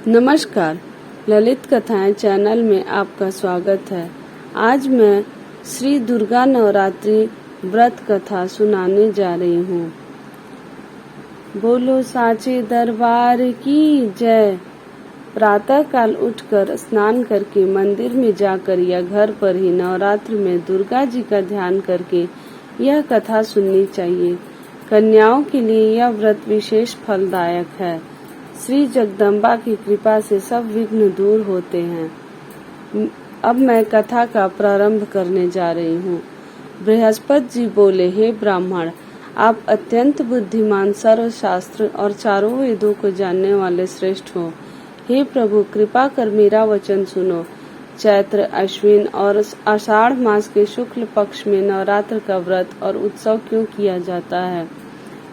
नमस्कार, ललित कथाएं चैनल में आपका स्वागत है। आज मैं श्री दुर्गा नवरात्रि व्रत कथा सुनाने जा रही हूँ। बोलो साचे दरबार की जय। प्रातः काल उठकर स्नान करके मंदिर में जाकर या घर पर ही नवरात्र में दुर्गा जी का ध्यान करके यह कथा सुननी चाहिए। कन्याओं के लिए यह व्रत विशेष फलदायक है। श्री जगदम्बा की कृपा से सब विघ्न दूर होते हैं। अब मैं कथा का प्रारंभ करने जा रही हूँ। बृहस्पति जी बोले, हे ब्राह्मण, आप अत्यंत बुद्धिमान, सर्वशास्त्र और चारों वेदों को जानने वाले श्रेष्ठ हो। हे प्रभु, कृपा कर मेरा वचन सुनो। चैत्र, अश्विन और आषाढ़ मास के शुक्ल पक्ष में नवरात्र का व्रत और उत्सव क्यों किया जाता है?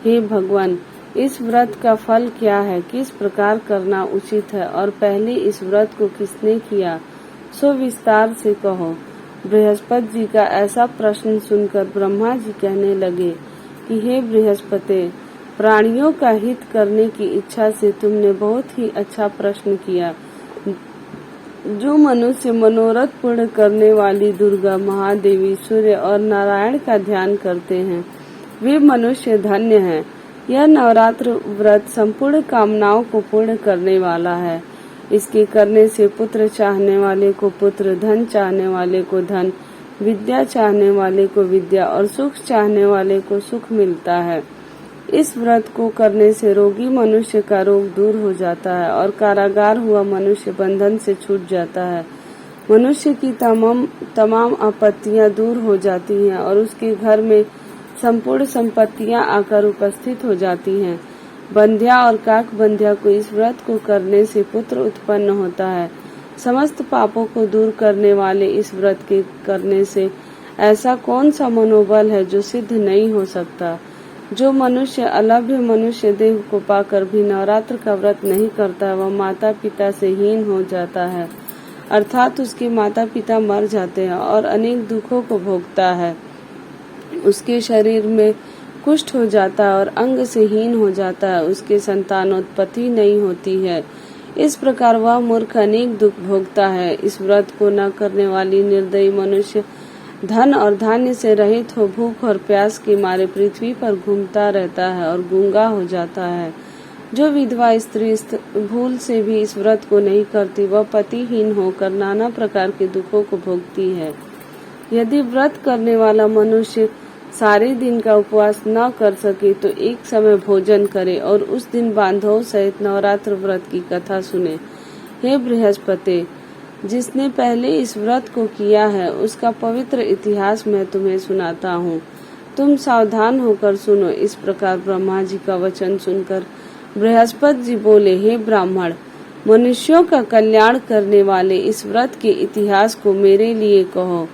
हे भगवान, इस व्रत का फल क्या है, किस प्रकार करना उचित है और पहले इस व्रत को किसने किया, सो विस्तार से कहो। बृहस्पति जी का ऐसा प्रश्न सुनकर ब्रह्मा जी कहने लगे कि हे बृहस्पति, प्राणियों का हित करने की इच्छा से तुमने बहुत ही अच्छा प्रश्न किया। जो मनुष्य मनोरथ पूर्ण करने वाली दुर्गा, महादेवी, सूर्य और नारायण का ध्यान करते हैं, वे मनुष्य धन्य हैं। यह नवरात्र व्रत संपूर्ण कामनाओं को पूर्ण करने वाला है। इसके करने से पुत्र चाहने वाले को पुत्र, धन चाहने वाले को धन, विद्या चाहने वाले को विद्या और सुख चाहने वाले को सुख मिलता है। इस व्रत को करने से रोगी मनुष्य का रोग दूर हो जाता है और कारागार हुआ मनुष्य बंधन से छूट जाता है। मनुष्य की तमाम आपत्तियां दूर हो जाती हैं और उसके घर में संपूर्ण संपत्तियां आकर उपस्थित हो जाती हैं। बंध्या और काक बंध्या को इस व्रत को करने से पुत्र उत्पन्न होता है। समस्त पापों को दूर करने वाले इस व्रत के करने से ऐसा कौन सा मनोबल है जो सिद्ध नहीं हो सकता? जो मनुष्य अलभ्य मनुष्य देह को पाकर भी नवरात्र का व्रत नहीं करता, वह माता पिता से हीन हो जाता है, अर्थात उसके माता पिता मर जाते हैं और अनेक दुखों को भोगता है। उसके शरीर में कुष्ठ हो जाता है और अंग से हीन हो जाता है। उसके संतानोत्पत्ति नहीं होती है। इस प्रकार वह मूर्ख अनेक दुख भोगता है। इस व्रत को न करने वाली निर्दयी मनुष्य धन और धान्य से रहित हो भूख और प्यास के मारे पृथ्वी पर घूमता रहता है और गूंगा हो जाता है। जो विधवा स्त्री भूल से भी इस व्रत को नहीं करती, वह पतिहीन होकर नाना प्रकार के दुखों को भोगती है। यदि व्रत करने वाला मनुष्य सारे दिन का उपवास न कर सके तो एक समय भोजन करे और उस दिन बांधवों सहित नवरात्र व्रत की कथा सुने। हे बृहस्पति, जिसने पहले इस व्रत को किया है उसका पवित्र इतिहास मैं तुम्हें सुनाता हूँ। तुम सावधान होकर सुनो। इस प्रकार ब्रह्मा जी का वचन सुनकर बृहस्पति जी बोले, हे ब्राह्मण, मनुष्यों का कल्याण करने वाले इस व्रत के इतिहास को मेरे लिए कहो।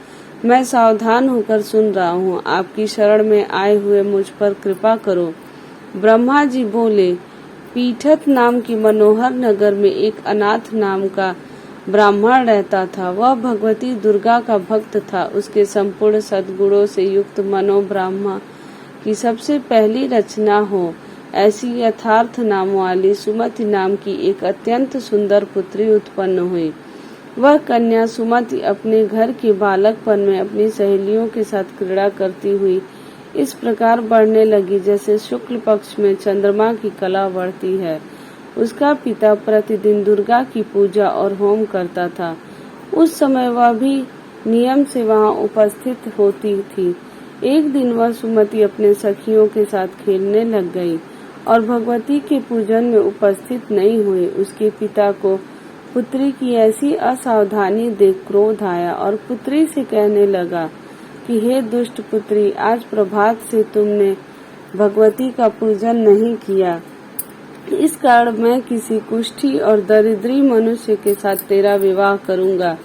मैं सावधान होकर सुन रहा हूँ। आपकी शरण में आए हुए मुझ पर कृपा करो। ब्रह्मा जी बोले, पीठत नाम की मनोहर नगर में एक अनाथ नाम का ब्राह्मण रहता था। वह भगवती दुर्गा का भक्त था। उसके संपूर्ण सद्गुणों से युक्त मनो ब्रह्मा की सबसे पहली रचना हो ऐसी यथार्थ नाम वाली सुमति नाम की एक अत्यंत सुंदर पुत्री उत्पन्न हुई। वह कन्या सुमति अपने घर के बालकपन में अपनी सहेलियों के साथ क्रीड़ा करती हुई इस प्रकार बढ़ने लगी जैसे शुक्ल पक्ष में चंद्रमा की कला बढ़ती है। उसका पिता प्रतिदिन दुर्गा की पूजा और होम करता था। उस समय वह भी नियम से वहां उपस्थित होती थी। एक दिन वह सुमति अपने सखियों के साथ खेलने लग गई और भगवती के पूजन में उपस्थित नहीं हुई। उसके पिता को पुत्री की ऐसी असावधानी देख क्रोध आया और पुत्री से कहने लगा कि हे दुष्ट पुत्री, आज प्रभात से तुमने भगवती का पूजन नहीं किया। इस कारण मैं किसी कुष्ठी और दरिद्री मनुष्य के साथ तेरा विवाह करूंगा।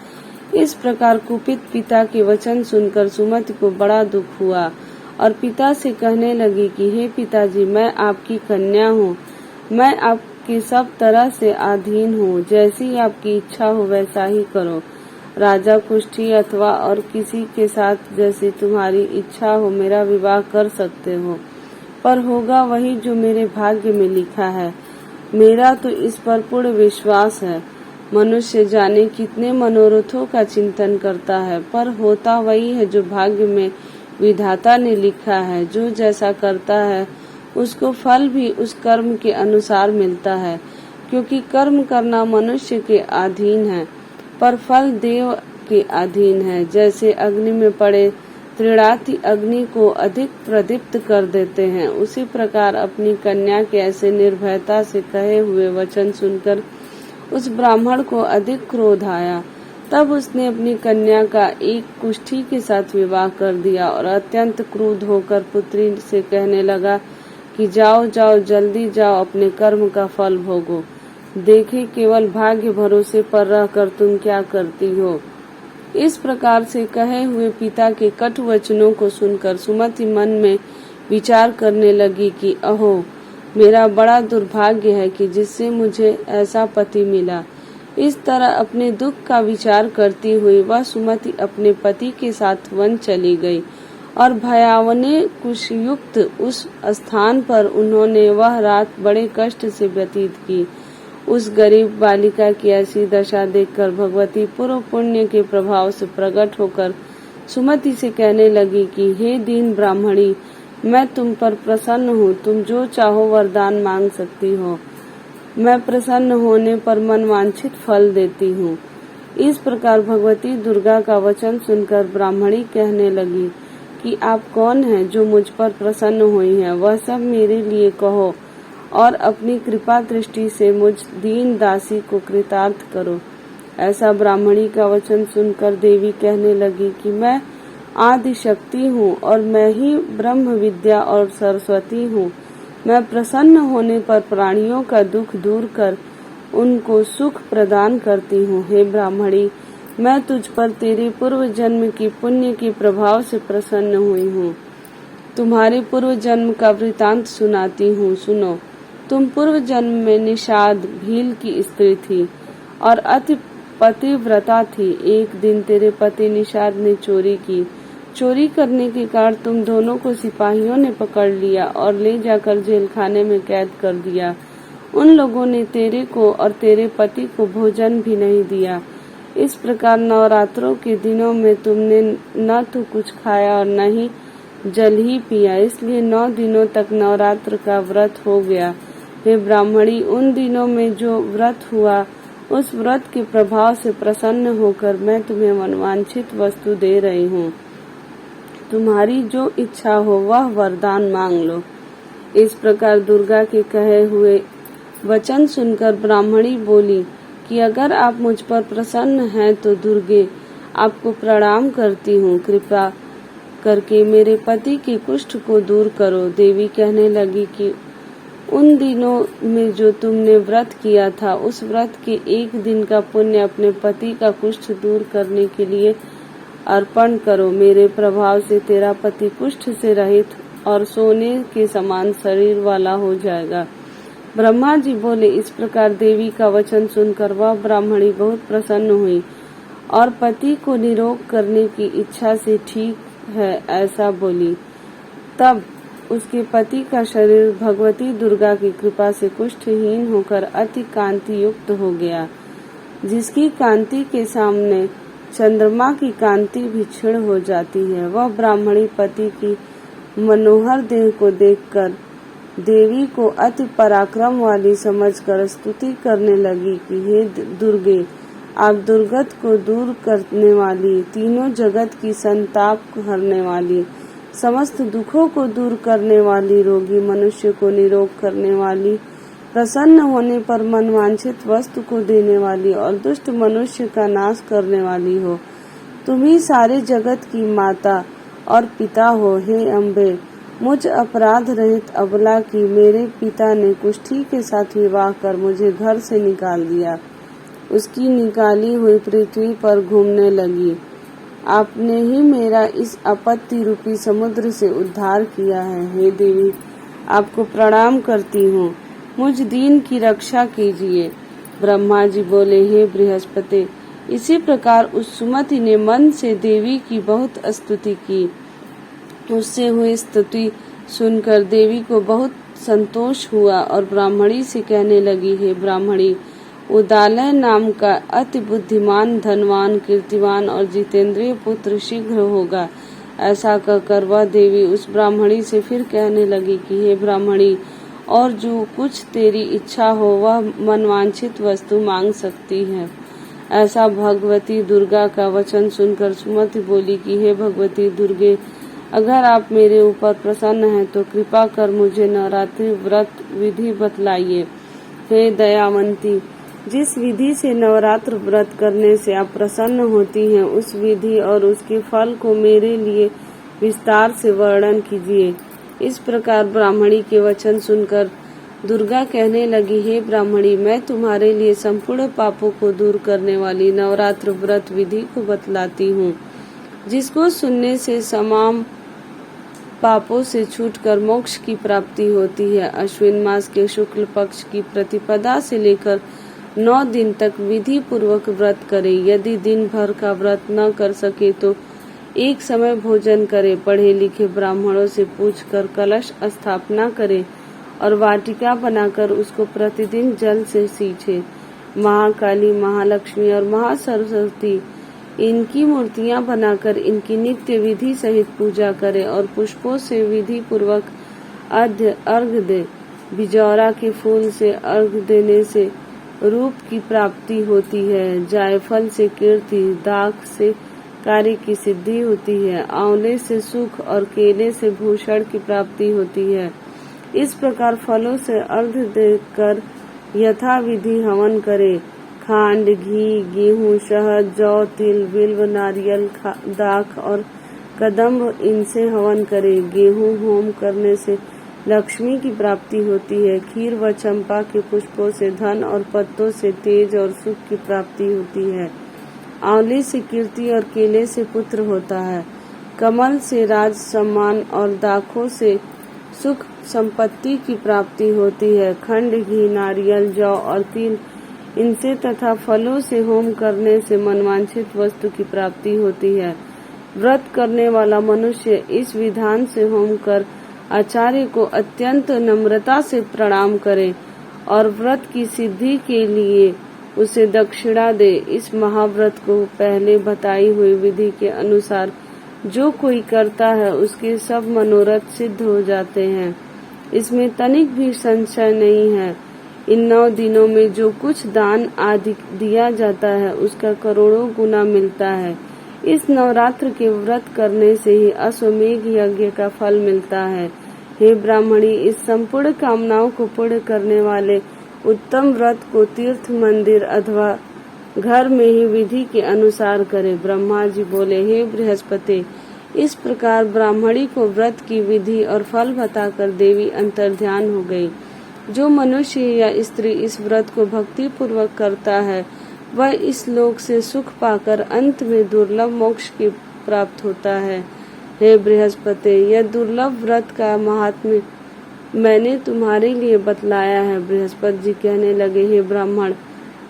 इस प्रकार कुपित पिता के वचन सुनकर सुमति को बड़ा दुख हुआ और पिता से कहने लगी कि हे पिताजी, मैं आपकी कन्या हूँ। मैं आपकी सब तरह से अधीन हूँ। जैसी आपकी इच्छा हो वैसा ही करो। राजा, कुष्ठी अथवा और किसी के साथ जैसी तुम्हारी इच्छा हो मेरा विवाह कर सकते हो, पर होगा वही जो मेरे भाग्य में लिखा है। मेरा तो इस पर पूर्ण विश्वास है। मनुष्य जाने कितने मनोरथों का चिंतन करता है, पर होता वही है जो भाग्य में विधाता ने लिखा है। जो जैसा करता है उसको फल भी उस कर्म के अनुसार मिलता है, क्योंकि कर्म करना मनुष्य के अधीन है, पर फल देव के अधीन है। जैसे अग्नि में पड़े त्रिणाति अग्नि को अधिक प्रदीप्त कर देते हैं, उसी प्रकार अपनी कन्या के ऐसे निर्भयता से कहे हुए वचन सुनकर उस ब्राह्मण को अधिक क्रोध आया। तब उसने अपनी कन्या का एक कुष्ठी के साथ विवाह कर दिया और अत्यंत क्रुद्ध होकर पुत्री से कहने लगा कि जाओ जाओ, जल्दी जाओ, अपने कर्म का फल भोगो। देखे केवल भाग्य भरोसे पर रहकर तुम क्या करती हो। इस प्रकार से कहे हुए पिता के कटु वचनों को सुनकर सुमति मन में विचार करने लगी कि अहो, मेरा बड़ा दुर्भाग्य है कि जिससे मुझे ऐसा पति मिला। इस तरह अपने दुख का विचार करती हुई वह सुमति अपने पति के साथ वन चली गई और भयावने कुशयुक्त उस स्थान पर उन्होंने वह रात बड़े कष्ट से व्यतीत की। उस गरीब बालिका की ऐसी दशा देखकर भगवती पूर्व पुण्य के प्रभाव से प्रकट होकर सुमति से कहने लगी कि हे दीन ब्राह्मणी, मैं तुम पर प्रसन्न हूँ, तुम जो चाहो वरदान मांग सकती हो। मैं प्रसन्न होने पर मनवांछित फल देती हूँ। इस प्रकार भगवती दुर्गा का वचन सुनकर ब्राह्मणी कहने लगी कि आप कौन हैं जो मुझ पर प्रसन्न हुई हैं, वह सब मेरे लिए कहो और अपनी कृपा दृष्टि से मुझ दीन दासी को कृतार्थ करो। ऐसा ब्राह्मणी का वचन सुनकर देवी कहने लगी कि मैं आदि शक्ति हूँ और मैं ही ब्रह्म विद्या और सरस्वती हूँ। मैं प्रसन्न होने पर प्राणियों का दुख दूर कर उनको सुख प्रदान करती हूँ। हे ब्राह्मणी, मैं तुझ पर तेरे पूर्व जन्म की पुण्य के प्रभाव से प्रसन्न हुई हूँ। तुम्हारे पूर्व जन्म का वृतांत सुनाती हूँ, सुनो। तुम पूर्व जन्म में निषाद भील की स्त्री थी और अति पतिव्रता थी। एक दिन तेरे पति निषाद ने चोरी की। चोरी करने के कारण तुम दोनों को सिपाहियों ने पकड़ लिया और ले जाकर जेल खाने में कैद कर दिया। उन लोगों ने तेरे को और तेरे पति को भोजन भी नहीं दिया। इस प्रकार नवरात्रों के दिनों में तुमने न तो कुछ खाया और न ही जल ही पिया, इसलिए 9 दिनों तक नवरात्र का व्रत हो गया। हे ब्राह्मणी, उन दिनों में जो व्रत हुआ उस व्रत के प्रभाव से प्रसन्न होकर मैं तुम्हें मनवांछित वस्तु दे रही हूँ। तुम्हारी जो इच्छा हो वह वरदान मांग लो। इस प्रकार दुर्गा के कहे हुए वचन सुनकर ब्राह्मणी बोली कि अगर आप मुझ पर प्रसन्न हैं तो दुर्गे, आपको प्रणाम करती हूँ। कृपा करके मेरे पति के कुष्ठ को दूर करो। देवी कहने लगी कि उन दिनों में जो तुमने व्रत किया था उस व्रत के एक दिन का पुण्य अपने पति का कुष्ठ दूर करने के लिए अर्पण करो। मेरे प्रभाव से तेरा पति कुष्ठ से रहित और सोने के समान शरीर वाला हो जाएगा। ब्रह्मा जी बोले। इस प्रकार देवी का वचन सुनकर वह ब्राह्मणी बहुत प्रसन्न हुई और पति को निरोग करने की इच्छा से ठीक है ऐसा बोली। तब उसके पति का शरीर भगवती दुर्गा की कृपा से कुष्ठहीन होकर अति कांति युक्त हो गया। जिसकी कांति के सामने चंद्रमा की कांति भी क्षीण हो जाती है। वह ब्राह्मणी पति की मनोहर देह को देखकर देवी को अति पराक्रम वाली समझकर स्तुति करने लगी कि हे दुर्गे, आप दुर्गत को दूर करने वाली, तीनों जगत की संताप हरने वाली, समस्त दुखों को दूर करने वाली, रोगी मनुष्य को निरोग करने वाली, प्रसन्न होने पर मनवांछित वस्तु को देने वाली और दुष्ट मनुष्य का नाश करने वाली हो। तुम ही सारे जगत की माता और पिता हो। हे अम्बे, मुझ अपराध रहित अबला की मेरे पिता ने कुष्ठी के साथ विवाह कर मुझे घर से निकाल दिया। उसकी निकाली हुई पृथ्वी पर घूमने लगी। आपने ही मेरा इस आपत्ति रूपी समुद्र से उद्धार किया है। हे देवी, आपको प्रणाम करती हूँ, मुझ दीन की रक्षा कीजिए। ब्रह्मा जी बोले, हे बृहस्पति, इसी प्रकार उस सुमति ने मन से देवी की बहुत स्तुति की। उससे हुई स्तुति सुनकर देवी को बहुत संतोष हुआ और ब्राह्मणी से कहने लगी, हे ब्राह्मणी, उदालय नाम का अति बुद्धिमान, धनवान, कीर्तिवान और जितेंद्रिय पुत्र शीघ्र होगा। ऐसा कहकर वह देवी उस ब्राह्मणी से फिर कहने लगी कि हे ब्राह्मणी, और जो कुछ तेरी इच्छा हो वह मनवांछित वस्तु मांग सकती है। ऐसा भगवती दुर्गा का वचन सुनकर सुमति बोली कि हे भगवती दुर्गे, अगर आप मेरे ऊपर प्रसन्न हैं तो कृपा कर मुझे नवरात्रि व्रत विधि बतलाइए। हे दयावंती, जिस विधि से नवरात्र व्रत करने से आप प्रसन्न होती हैं, उस विधि और उसके फल को मेरे लिए विस्तार से वर्णन कीजिए। इस प्रकार ब्राह्मणी के वचन सुनकर दुर्गा कहने लगी, हे ब्राह्मणी, मैं तुम्हारे लिए संपूर्ण पापों को दूर करने वाली नवरात्र व्रत विधि को बतलाती हूँ, जिसको सुनने से तमाम पापों से छूटकर मोक्ष की प्राप्ति होती है। अश्विन मास के शुक्ल पक्ष की प्रतिपदा से लेकर 9 दिन तक विधि पूर्वक व्रत करे। यदि दिन भर का व्रत न कर सके तो एक समय भोजन करे। पढ़े लिखे ब्राह्मणों से पूछकर कलश स्थापना करे और वाटिका बनाकर उसको प्रतिदिन जल से सींचे। महाकाली, महालक्ष्मी और महासरस्वती इनकी मूर्तियां बनाकर इनकी नित्य विधि सहित पूजा करे और पुष्पों से विधि पूर्वक अर्घ दे। बिजौरा के फूल से अर्घ देने से रूप की प्राप्ति होती है। जायफल से कीर्ति, दाख से कार्य की सिद्धि होती है। आंवले से सुख और केले से भूषण की प्राप्ति होती है। इस प्रकार फलों से अर्घ देकर यथा विधि हवन करे। खांड, घी, गेहूं, शहद, जौ, तिल, बिल्व, नारियल, दाख और कदम्ब इनसे हवन करे। गेहूं होम करने से लक्ष्मी की प्राप्ति होती है। खीर व चंपा के पुष्पों से धन और पत्तों से तेज और सुख की प्राप्ति होती है। आंवले से कीर्ति और केले से पुत्र होता है। कमल से राज सम्मान और दाखों से सुख संपत्ति की प्राप्ति होती है। खंड, घी, नारियल, जौ और तिल इनसे तथा फलों से होम करने से मनवांछित वस्तु की प्राप्ति होती है। व्रत करने वाला मनुष्य इस विधान से होम कर आचार्य को अत्यंत नम्रता से प्रणाम करे और व्रत की सिद्धि के लिए उसे दक्षिणा दे। इस महाव्रत को पहले बताई हुई विधि के अनुसार जो कोई करता है उसके सब मनोरथ सिद्ध हो जाते हैं। इसमें तनिक भी संशय नहीं है। इन 9 दिनों में जो कुछ दान आदि दिया जाता है उसका करोड़ों गुना मिलता है। इस नवरात्र के व्रत करने से ही अश्वमेघ यज्ञ का फल मिलता है। हे ब्राह्मणी, इस संपूर्ण कामनाओं को पूर्ण करने वाले उत्तम व्रत को तीर्थ, मंदिर अथवा घर में ही विधि के अनुसार करे। ब्रह्मा जी बोले, हे बृहस्पति, इस प्रकार ब्राह्मणी को व्रत की विधि और फल बताकर देवी अंतर्ध्यान हो गई। जो मनुष्य या स्त्री इस व्रत को भक्ति पूर्वक करता है वह इस लोक से सुख पाकर अंत में दुर्लभ मोक्ष की प्राप्त होता है। हे बृहस्पति, यह दुर्लभ व्रत का महात्म्य मैंने तुम्हारे लिए बतलाया है। बृहस्पति जी कहने लगे, हे ब्राह्मण,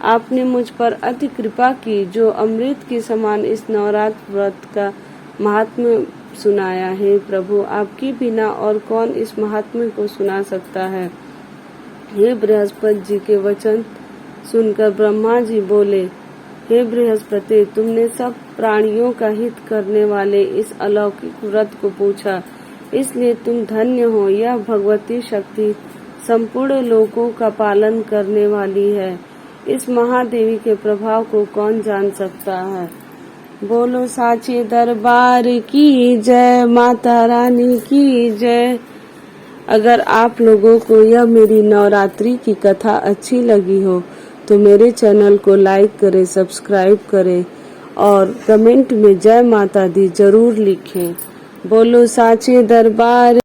आपने मुझ पर अति कृपा की जो अमृत के समान इस नवरात्र व्रत का महात्म्य सुनाया। हे प्रभु, आपके बिना और कौन इस महात्म्य को सुना सकता है। हे बृहस्पति जी के वचन सुनकर ब्रह्मा जी बोले, हे बृहस्पति, तुमने सब प्राणियों का हित करने वाले इस अलौकिक व्रत को पूछा, इसलिए तुम धन्य हो। यह भगवती शक्ति संपूर्ण लोकों का पालन करने वाली है। इस महादेवी के प्रभाव को कौन जान सकता है। बोलो साचे दरबार की जय, माता रानी की जय। अगर आप लोगों को यह मेरी नवरात्रि की कथा अच्छी लगी हो तो मेरे चैनल को लाइक करें, सब्सक्राइब करें और कमेंट में जय माता दी जरूर लिखें। बोलो साचे दरबार